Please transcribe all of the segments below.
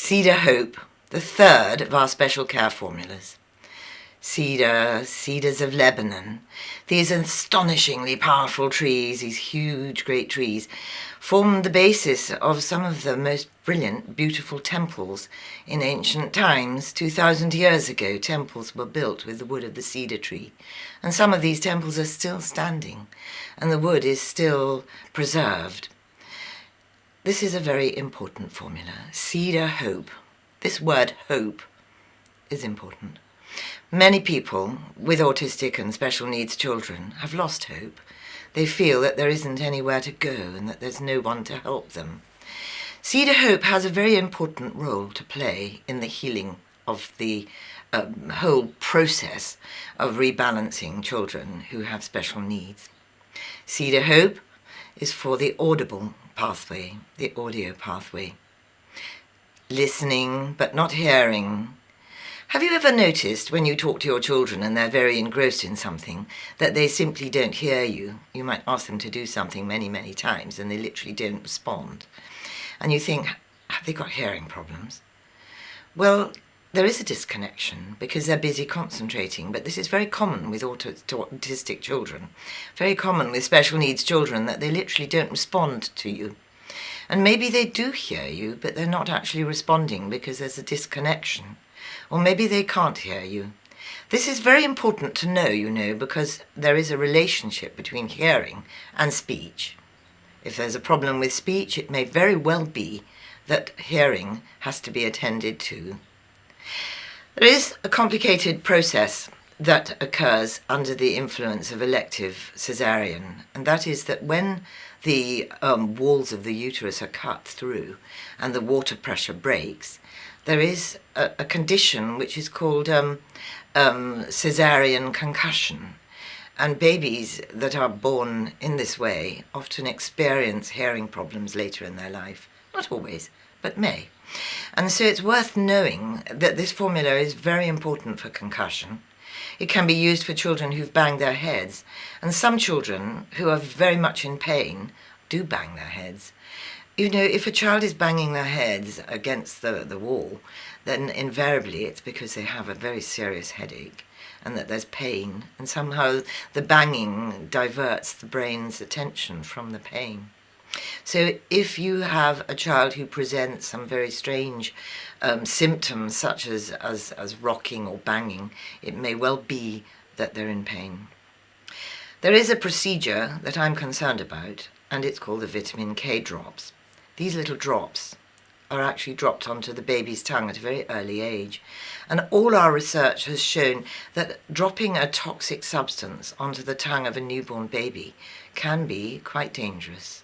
Cedar Hope, the third of our special care formulas. Cedars of Lebanon, these astonishingly powerful trees, these huge, great trees, formed the basis of some of the most brilliant, beautiful temples in ancient times. 2,000 years ago, temples were built with the wood of the cedar tree. And some of these temples are still standing, and the wood is still preserved. This is a very important formula. Cedar Hope. This word hope is important. Many people with autistic and special needs children have lost hope. They feel that there isn't anywhere to go and that there's no one to help them. Cedar Hope has a very important role to play in the healing of the whole process of rebalancing children who have special needs. Cedar Hope is for the audible pathway, the audio pathway. Listening but not hearing. Have you ever noticed when you talk to your children and they're very engrossed in something that they simply don't hear you? You might ask them to do something many, many times and they literally don't respond. And you think, have they got hearing problems? Well, there is a disconnection because they're busy concentrating, but this is very common with autistic children, very common with special needs children, that they literally don't respond to you. And maybe they do hear you, but they're not actually responding because there's a disconnection. Or maybe they can't hear you. This is very important to know, because there is a relationship between hearing and speech. If there's a problem with speech, it may very well be that hearing has to be attended to. There is a complicated process that occurs under the influence of elective caesarean, and that is that when the walls of the uterus are cut through and the water pressure breaks, there is a condition which is called caesarean concussion. And babies that are born in this way often experience hearing problems later in their life. Not always, but may. And so it's worth knowing that this formula is very important for concussion. It can be used for children who've banged their heads. And some children who are very much in pain do bang their heads. If a child is banging their heads against the wall, then invariably it's because they have a very serious headache and that there's pain, and somehow the banging diverts the brain's attention from the pain. So if you have a child who presents some very strange symptoms such as rocking or banging, it may well be that they're in pain. There is a procedure that I'm concerned about, and it's called the vitamin K drops. These little drops are actually dropped onto the baby's tongue at a very early age. And all our research has shown that dropping a toxic substance onto the tongue of a newborn baby can be quite dangerous.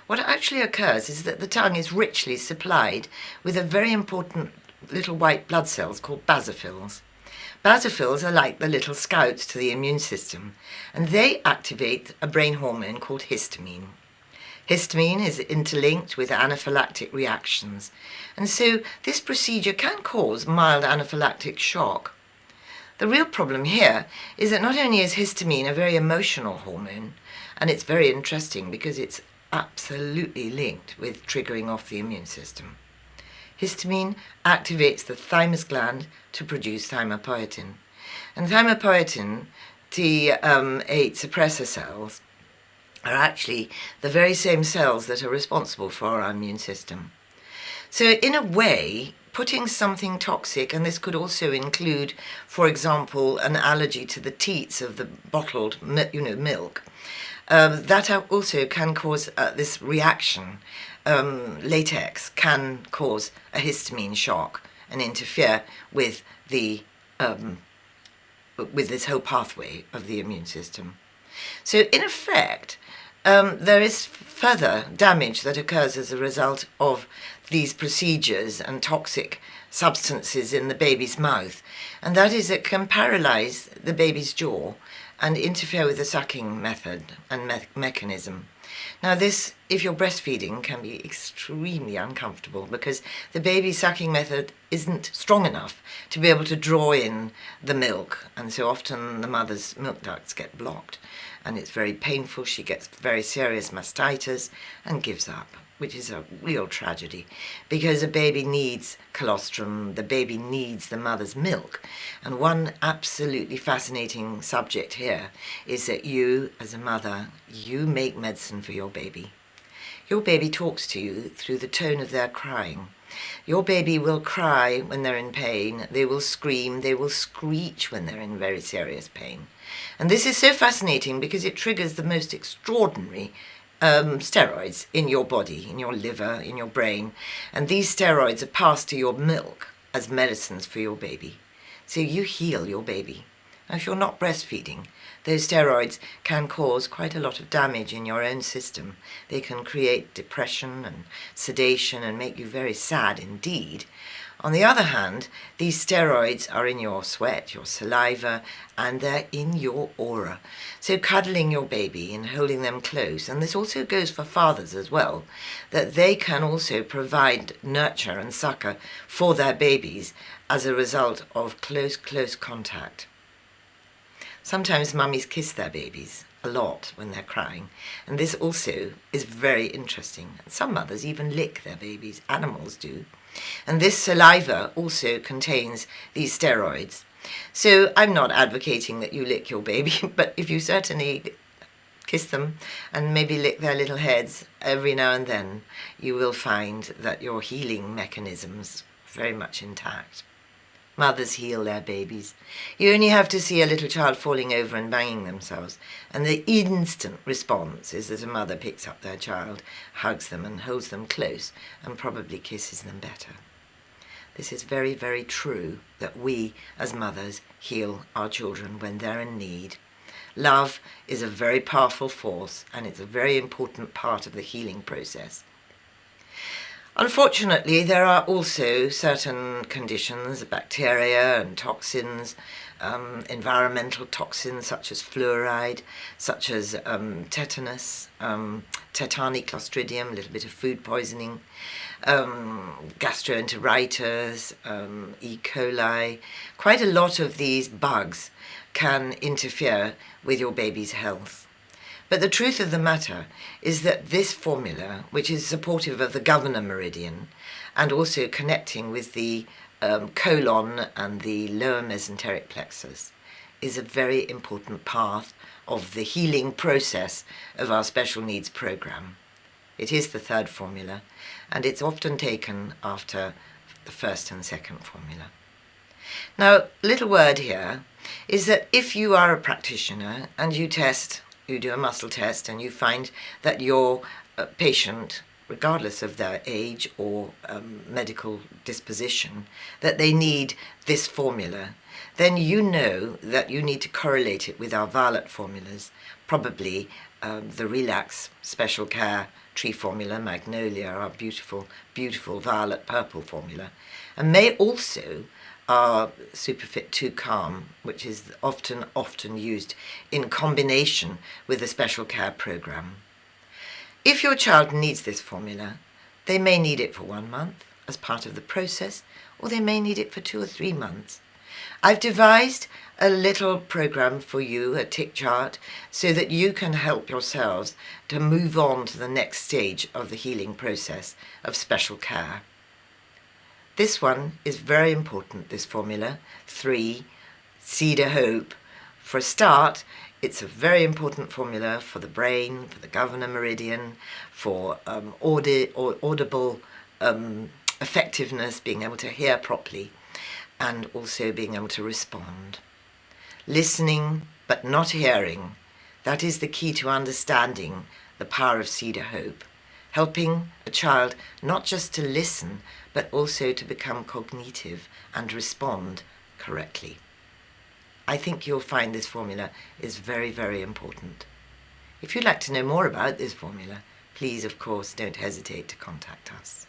What actually occurs is that the tongue is richly supplied with a very important little white blood cells called basophils. Basophils are like the little scouts to the immune system, and they activate a brain hormone called histamine. Histamine is interlinked with anaphylactic reactions, and so this procedure can cause mild anaphylactic shock. The real problem here is that not only is histamine a very emotional hormone, and it's very interesting because it's absolutely linked with triggering off the immune system. Histamine activates the thymus gland to produce thymopoietin, and thymopoietin T8 suppressor cells are actually the very same cells that are responsible for our immune system. So in a way, putting something toxic, and this could also include, for example, an allergy to the teats of the bottled milk, that also can cause this reaction. Latex can cause a histamine shock and interfere with this whole pathway of the immune system. So in effect, there is further damage that occurs as a result of these procedures and toxic substances in the baby's mouth, and that is it can paralyze the baby's jaw and interfere with the sucking method and mechanism. Now this, if you're breastfeeding, can be extremely uncomfortable because the baby's sucking method isn't strong enough to be able to draw in the milk, and so often the mother's milk ducts get blocked and it's very painful. She gets very serious mastitis and gives up. which is a real tragedy, because a baby needs colostrum, the baby needs the mother's milk. And one absolutely fascinating subject here is that you, as a mother, you make medicine for your baby. Your baby talks to you through the tone of their crying. Your baby will cry when they're in pain, they will scream, they will screech when they're in very serious pain. And this is so fascinating because it triggers the most extraordinary steroids in your body, in your liver, in your brain. And these steroids are passed to your milk as medicines for your baby. So you heal your baby. Now, if you're not breastfeeding, those steroids can cause quite a lot of damage in your own system. They can create depression and sedation and make you very sad indeed. On the other hand, these steroids are in your sweat, your saliva, and they're in your aura. So cuddling your baby and holding them close, and this also goes for fathers as well, that they can also provide nurture and succor for their babies as a result of close contact. Sometimes mummies kiss their babies a lot when they're crying, and this also is very interesting. Some mothers even lick their babies, animals do. And this saliva also contains these steroids. So I'm not advocating that you lick your baby, but if you certainly kiss them and maybe lick their little heads every now and then, you will find that your healing mechanisms are very much intact. Mothers heal their babies. You only have to see a little child falling over and banging themselves, and the instant response is that a mother picks up their child, hugs them and holds them close, and probably kisses them better. This is very, very true that we, as mothers, heal our children when they're in need. Love is a very powerful force, and it's a very important part of the healing process. Unfortunately, there are also certain conditions, bacteria and toxins, environmental toxins such as fluoride, such as tetanus, tetanic clostridium, a little bit of food poisoning, gastroenteritis, E. coli. Quite a lot of these bugs can interfere with your baby's health. But the truth of the matter is that this formula, which is supportive of the governor meridian and also connecting with the colon and the lower mesenteric plexus, is a very important part of the healing process of our special needs program. It is the third formula, and it's often taken after the first and second formula. Now, little word here is that if you are a practitioner and you do a muscle test and you find that your patient, regardless of their age or medical disposition, that they need this formula, then you know that you need to correlate it with our violet formulas, probably the Relax Special Care Tree Formula, Magnolia, our beautiful, beautiful violet purple formula, and may also our Superfit 2 Calm, which is often used in combination with the special care program. If your child needs this formula, they may need it for 1 month as part of the process, or they may need it for 2 or 3 months. I've devised a little program for you, a tick chart, so that you can help yourselves to move on to the next stage of the healing process of special care. This one is very important, this formula, 3, Cedar Hope. For a start, it's a very important formula for the brain, for the governor meridian, for audible effectiveness, being able to hear properly, and also being able to respond. Listening, but not hearing, that is the key to understanding the power of Cedar Hope. Helping a child not just to listen, but also to become cognitive and respond correctly. I think you'll find this formula is very, very important. If you'd like to know more about this formula, please, of course, don't hesitate to contact us.